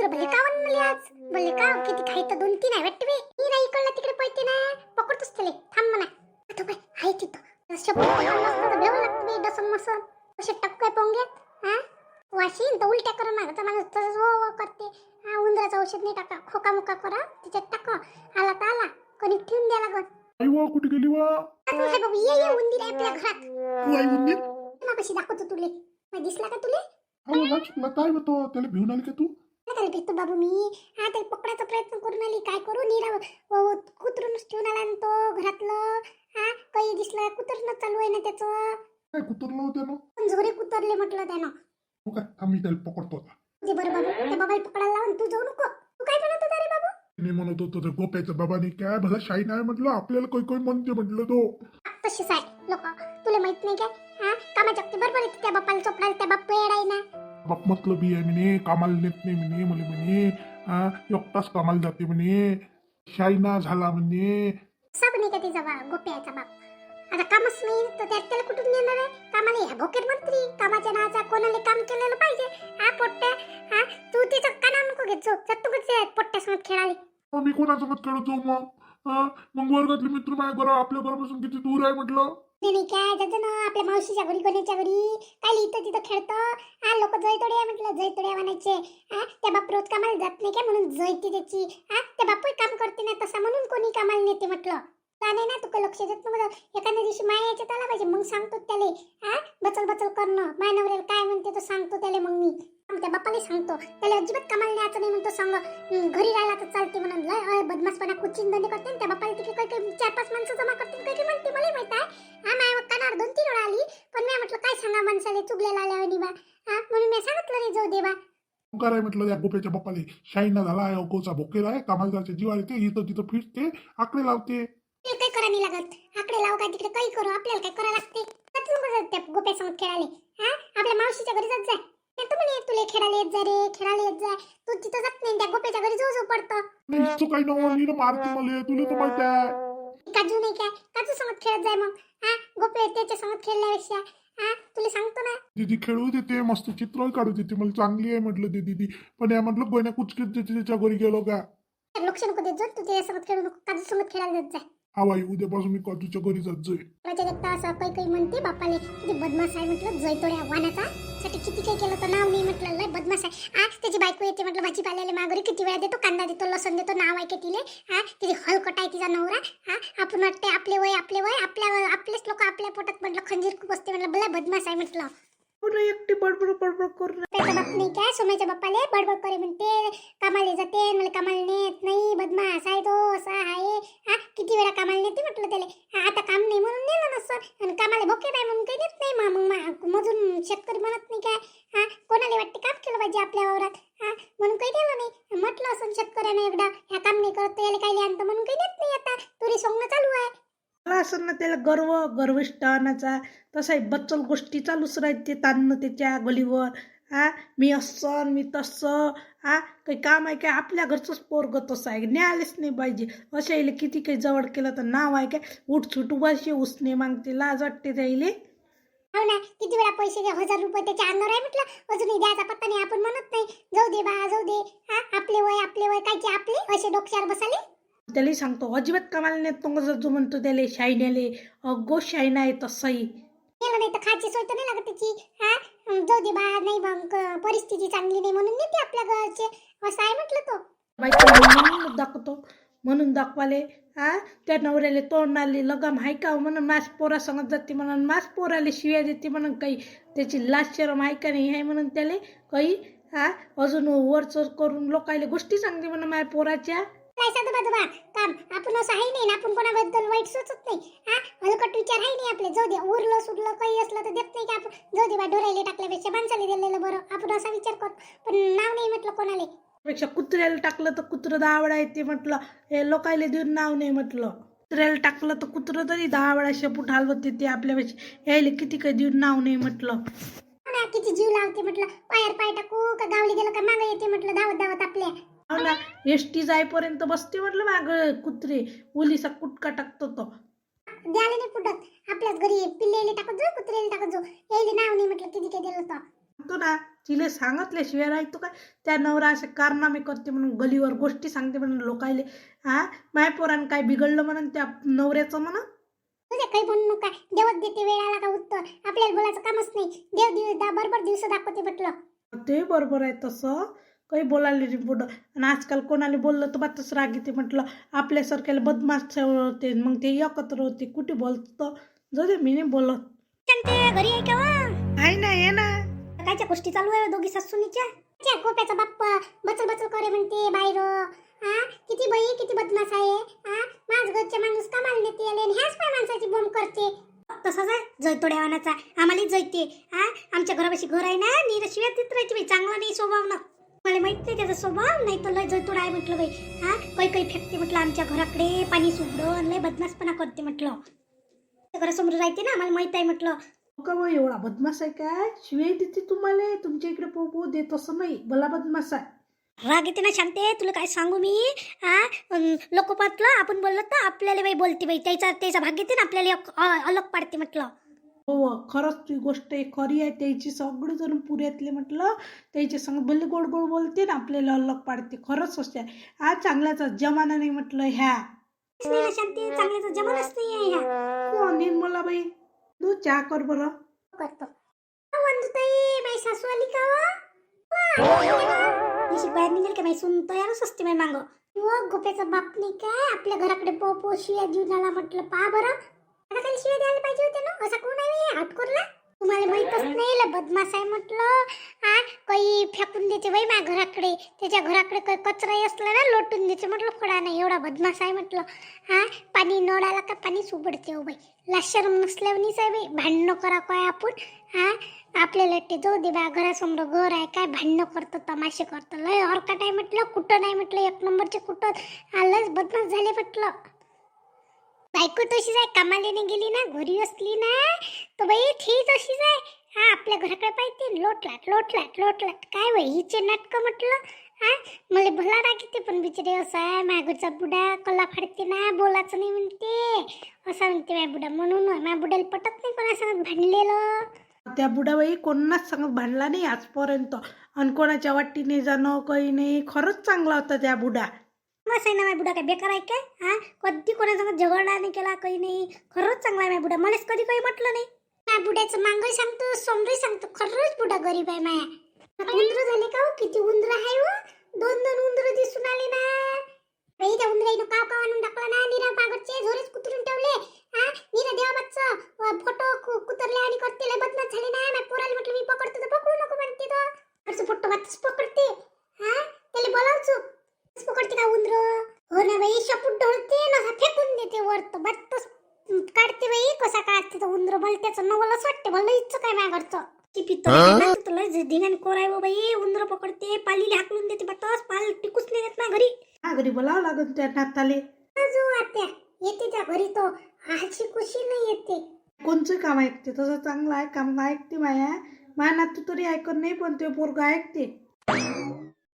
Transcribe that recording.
कुत्र भले का म्हणले आज भले का किती काही तर 2-3 आहे वाटते बे. मी नाही इकडला तिकडे पळते ना पकडतोच त्याले थांब म्हणा. आता बाय हाय तिथं शपथ मस्त भेव लागते बे डसम मसम असे टक्के पोंगे. हा वाशीन तर उलट्या करून मागता माणूस तसंच वो वो करते. हा उंदराचं औषध नाही टाका खोका मुका करा त्याच्यात टाका आला तर आला कोणी ठेवून द्या लागत. आई वा कुठे गेली वा? हाय बाबू ये उंदीर आहे आपल्या घरात. तू आई उंदीर? कशी दाखवतो तुले दिसला का तुले? अहो लक्ष्मण काय होतो त्याला भिवून आली का तू? त्याला भेटतो बाबू मी. हा त्याला पकडायचा प्रयत्न करून आली काय करू निरा कुत्रूनच ठेवून आला तो घरातलं. हा काही दिसलं कुत्रणं चालू आहे ना त्याचं. काय कुतरलं होतं ना? पण जोरे कुतरले म्हटलं त्यानं. हो काय आम्ही त्याला पकडतो आता. ते बरं बाबू त्या बाबाला पकडायला लावून तू जाऊ नको. तू काय म्हणत होता रे बाबू? मी म्हणत होतो त्या गोप्याच्या बाबाने काय भला शाही नाही म्हटलं आपल्याला काही म्हणते म्हटलं तो. तशीच आहे लोक तुला माहित नाही काय. हा कामाच्या बरोबर आहे त्या बापाला चोपडायला त्या बाप वेड आहे ना. बाप मतलब आहे म्हणे कामाला नेत नाही म्हणे मला म्हणे. हा एकटाच कामाला जाते म्हणे शाही ना झाला म्हणे. सब नाही का तिचा गोप्याचा बाप. आता कामच नाही तर त्याला कुठून नेणार आहे कामाला. ह्या भोकेर मंत्री कामाच्या नाचा कोणाला काम केलेलं पाहिजे. हा पोट्ट्या हा तू तिचं काना नको घेत जाऊ तू कसे पोट्ट्यासोबत खेळाले. मी कोणासोबत खेळत जाऊ मग? हा मग वर्गातले मित्र माझ्या घरा आपल्या घरापासून किती दूर आहे म्हटलं. नाही काय त्याचं ना आपल्या मावशीच्या घरी कोणाच्या घरी काय इथं तिथं खेळतं. हा लोक जयतोड्या म्हटलं जयतोड्या म्हणायचे. हा त्या बाप रोज कामाला जात नाही काय म्हणून जयती त्याची. हा त्या बाप काम करते ना तसा म्हणून कोणी कामाला नेते म्हटलं. नाही ना तुका लक्ष देत नको. एखाद्या दिवशी माया याच्यात आला पाहिजे मग सांगतो त्याले. हा बचल बचल करणं माय नवऱ्याला काय म्हणते तो सांगतो त्याला. मग मी त्या बाप्पाला सांगतो त्याला अजिबात कामाला न्यायचं नाही म्हणतो. सांग घरी राहिला तर चालते म्हणून लय बदमाशपणा कुचिंदने करते. त्या बाप्पाला तिकडे काही 4-5 माणसं जमा करते काही म्हणते मला माहित आहे. हा माया कानावर 2-3 वेळा आली पण मी म्हटलं काय सांगा माणसाला चुगलेला आल्यावर बा. हा म्हणून मी सांगितलं नाही जाऊ दे बा. काय म्हटलं या गोप्याच्या बाप्पाले शाईना झाला आहे अगोचा भोकेला आहे कामाला जायचे जीवाला ते इथं तिथं फिरते आकडे लावते. काही करा नाही लागत. आकडे लाव काय तिकडे काही करू आपल्याला काय करा लागते. त्या गोप्यासोबत खेळाले. हा आपल्या मावशीच्या घरी जात जाय. तू म्हणे तुले खेळायला येत जा रे खेळायला येत जा. तू तिथं जात नाही त्या गोप्याच्या घरी जाऊ पडतं. काही नवं मारते मला तुला तर माहित आहे. काजू नाही काय काजू सोबत खेळत जाय मग. हा गोपे त्याच्या सोबत खेळल्यापेक्षा हा तुला सांगतो ना. दीदी खेळू देते मस्त चित्र काढू देते मला चांगली आहे म्हटलं ते दीदी. पण या म्हटलं गोण्या कुचकीत देते त्याच्या घरी गेलो का. लक्ष नको देत जा तू त्याच्यासोबत खेळू नको. काजू सोबत खेळायला जात जाय. हा बाई उद्यापासून मी काजूच्या घरी जात जाईल. माझ्या देखता असं काही म्हणते बापाले किती बदमाश आहे म्हटलं जयतोड्या वानाचा साठी किती काही केलं तर नाव नाही म्हटलं लय बदमाश आहे. आज त्याची बायको येते म्हटलं भाजीपाल्याला माघारी किती वेळा देतो कांदा देतो लसूण देतो नाव आहे की तिले. हा तिची हलकट आहे तिचा नवरा. हा आपण वाटते आपले वय आपलेच लोक आपल्या पोटात म्हटलं खंजीर खूप असते म्हटलं भला बदमाश आहे म्हटलं. एकटी बडबड बडबड करून त्याचा बाप नाही काय सोमाच्या बाप्पाले बडबड करे म्हणते कामाला जाते मला कामाला नेत नाही बदमाश आहे तो असा आहे. हा किती वेळा कामाला नेते म्हटलं त्याला. हा आता काम नाही म्हणून नेलं नसतं आणि कामाला भोके नाही म्हणून काही नेत नाही. मग मजून शेतकरी म्हणत नाही काय. हा कोणाला वाटते काम केलं पाहिजे आपल्या वावरात. हा म्हणून काही नेलं नाही. म्हटलं असं शेतकऱ्याने एकदा ह्या काम नाही करत याला काही आणतं म्हणून काही नेत नाही. आता तुरी सोंगणं चालू आहे. मला असं ना त्याला गर्विष्ठ आणायचा तसा बच्चल गोष्टी चालूच राहते ताणणं त्याच्या गलीवर. हा मी असं मी तसं. हा काही काम आहे काय आपल्या घरचंच पोरग तसं आहे न्यायलाच नाही पाहिजे. अशा येईल किती काही जवळ केलं तर नाव आहे काय उठसूट उभाशी उसने मागते लाज वाटते त्याईले. हो ना किती वेळा पैसे घ्या 1000 रुपये त्याच्या अंगावर आहे म्हटलं अजूनही द्यायचा पत्ता नाही. आपण म्हणत नाही जाऊ दे बा जाऊ दे. हा आपले वय कायचे आपले असे डोक्यावर बसाले. त्याला सांगतो अजिबात कामाला नेत नको जो म्हणतो त्याला शाई नेले अगो शाई नाही तसंही नेलं नाही तर खायची सोय तर नाही लागत त्याची. हा जाऊ दे बा नाही मग परिस्थिती चांगली नाही म्हणून नेते आपल्या घरचे असं आहे म्हटलं तो. बाई दाखवतो म्हणून दाखवाले. हा त्या नवऱ्याला तोंडाले लगाम हाय का म्हणून मास पोरा सांगत जाते म्हणून मास पोराले शिव्या देते म्हणून काही त्याची लाज शरम आहे का नाही आहे म्हणून त्याला काही. हा अजून वरचर करून लोकायले गोष्टी सांगते म्हणून माझ्या पोराच्या. काय साधू बाजूबा काम आपण असं आहे नाही आपण कोणाबद्दल वाईट सोचत नाही. हा हलकट विचार आहे नाही आपले. जाऊ दे उरलं सुरलं काही असलं तर देत नाही की आपण. जाऊ दे बा डोरायला टाकल्यापेक्षा माणसाला दिलेलं बरं आपण असा विचार करतो. पण नाव नाही म्हटलं कोणाला. पेक्षा कुत्र्याला टाकलं तर कुत्रं 10 वेळा येते म्हटलं. हे लोकायला देऊन नाव नाही म्हटलं. कुत्र्याला टाकलं तर कुत्रं तरी 10 वेळा शेपूट हलवत येते आपल्यापेक्षा यायला किती काही देऊन नाव नाही म्हटलं. किती जीव लावते म्हटलं पायावर पाय टाकू का गावली गेलं का मागं येते म्हटलं धावत धावत आपल्या. हो ना एसटी जाईपर्यंत बसते म्हटलं माग कुत्रे ओलीसा कुटका टाकतो तो. द्यायला नाही फुटत आपल्याच घरी पिल्लेले टाकत जाऊ कुत्रेले टाकत जाऊ यायले नाव नाही म्हटलं किती काही दिलं तर. सांगतो ना, तिले सांगितल्याशिवाय राहतो काय? त्या नवरा असे कारनामे करते म्हणून गलीवर गोष्टी सांगते म्हणून लोकायले. माय पोरानं काय बिघडलं म्हणून त्या नवऱ्याचं म्हणून. तुझे काही म्हणू नका, देवच देते वेळाला का उत्तर, आपल्याला बोलायचं कामच नाही. देव बरोबर दिवस दाखवते म्हटलं. ते बरोबर आहे, तसं काही बोलायला नाही पुढं. आणि आजकाल कोणाला बोललं तर बातच राग येते म्हटलं. आपल्यासारख्याला बदमाश होते, मग ते एकत्र होते. कुठे बोलतं, जाऊ दे, मी नाही बोलत. ते घरी आहे का वा? आहे ना, ये ना. कायच्या गोष्टी चालू आहे दोघी सासूनीच्या? गोप्याचा बाप्प बचल बचल करे म्हणते बाहेर. किती बाई किती बदमाश आहे. माझ घरच्या माणूस कामाला नेते आले आणि ह्याच पाय माणसाची बॉम्ब करते. तसंच आहे जैतोड्या वानाचा, आम्हालाच जैते. आमच्या घरापाशी घर आहे ना, नीर शिव्या देत राहायची बाई. चांगला नाही स्वभाव ना, मला माहित नाही त्याचा स्वभाव. नाही तर लय जैतोडा आहे म्हटलं बाई. काही काही फेकते म्हटलं आमच्या घराकडे, पाणी सुगडं, लय बदमाशपणा करते म्हटलं. घरासमोर राहते ना, मला माहित आहे म्हटलं. का बा एवढा बदमाश आहे काय? शिवाय देते तुम्हाला, तुमच्या इकडे पोपो देत असं नाही. भला बदमाश आहे. राग येते ना शांते, तुला काय सांगू मी. लोक पातलं आपण बोललो तर आपल्याला बाई बोलते बाई. त्याचा भाग येते ना, आपल्याला अलग पाडते म्हटलं. हो, खरंच ती गोष्ट खरी आहे. त्याची सगळे जण पुऱ्यातले म्हटलं त्याच्या संग भले गोड गोड बोलते ना, आपल्याला अलग पाडते. खरंच असते. चांगल्याचा जमाना नाही म्हटलं ह्या. नाही ना शांती, चांगल्याचा जमानाच नाही आहे ह्या. निर्मला बाई, तू चहा कर बरं. करतो वंदुताई, माझी सासू आली का वा? बाहेर निघेल का माझी सून तयारच असते माझी मांग. गोप्याचा बाप नाही काय आपल्या घराकडे पो शिव्या देऊन आला म्हटलं. पहा बरं, आता काही शिव्या द्यायला पाहिजे होते ना. असा कोण आहे हाटकोरला? तुम्हाला माहीतच नाही, लय बदमाश आहे म्हटलं. काही फेकून देते बाई माझ्या घराकडे. त्याच्या घराकडे काही कचराही असला ना, लोटून देते म्हटलं. खोडा नाही, एवढा बदमाश आहे म्हटलं. पाणी नळ आला का पाणी सुबडते हो बाई. लाशरम नसल्यावनीच आहे बाई. भांडणं करा काय आपण. आपल्याला ते जाऊ दे बा, घरासमोर घर आहे काय भांडणं करतं, तमाशे करतं. लय हरकट आहे म्हटलं. कुठं नाही म्हटलं, एक नंबरचे कुठं. लयच बदमाश झाले म्हटलं. बायको तशीच आहे, कामाला नाही गेली ना, घरी असली ना तर बाई ठीक तशीच आहे. आपल्या घराकडे पाहिजे लोटलाट लोटलाट लोटलाट. काय बाई हिचे नाटकं म्हटलं. मला भला राग येते, पण बिचारे असं आहे. माझ्या घरचा बुडा कला फाडते ना, बोलायचं नाही म्हणते. असं म्हणते माझ्या बुडा. म्हणून माझ्या बुड्याला पटत नाही कोणासंग भांडलेलं. त्या बुडाबाई कोणाच सांगत भांडला नाही आजपर्यंत. आणि कोणाच्या वाटीने जाणं काही नाही. खरंच चांगला होता त्या बुडा. मस्त आहे ना माझ्या बुडा. काय बेकार आहे काय? कधी कोणासंग झगडा नाही केला, काही नाही. खरंच चांगला आहे माझ्या बुडा. मलाच कधी काही म्हटलं नाही. माझ्या बुड्याचं मांगही सांगतो, सोमरी सांगतो. खरंच बुडा गरीब आहे माया. उंदर झाले का हो? किती उंदर आहे हो. 2-2 उंदर दिसून आले ना बाई. त्या उंदराईनं काव काव आणून टाकला ना. निरा पागडचे झोरेच कुतरून ठेवले. निरा देवाबाचं फोटो कुतरले आणि करते. लय बदमाश झाले ना. माझ्या पोराला म्हटलं मी पकडतो तर पकडू नको म्हणते. तो असं फोटो बातच पकडते. त्याला बोलावचो पकडते का उंदर? हो ना बाई, शपूट ढोळते ना, फेकून देते वर. तर बातच काढते बाई. कसा काढते तो उंदर. मला त्याचं नवलच वाटते. भलं इच्छा काय माझ्या घरचं. तुला धिंगाण कोराय बाई. उंदर पकडते, पालीला हाकलून देते. बातच पाल टिकूच नाही देत ना घरी. घरी बोलावं लागत त्या नाताले. जो आत्या येते त्या घरी तो हाची खुशी नाही येते. कोणचं काम ऐकते? तसं चांगलं आहे काम ऐकते. माया नातू तरी ऐकत नाही, पण ते पोरग ऐकते.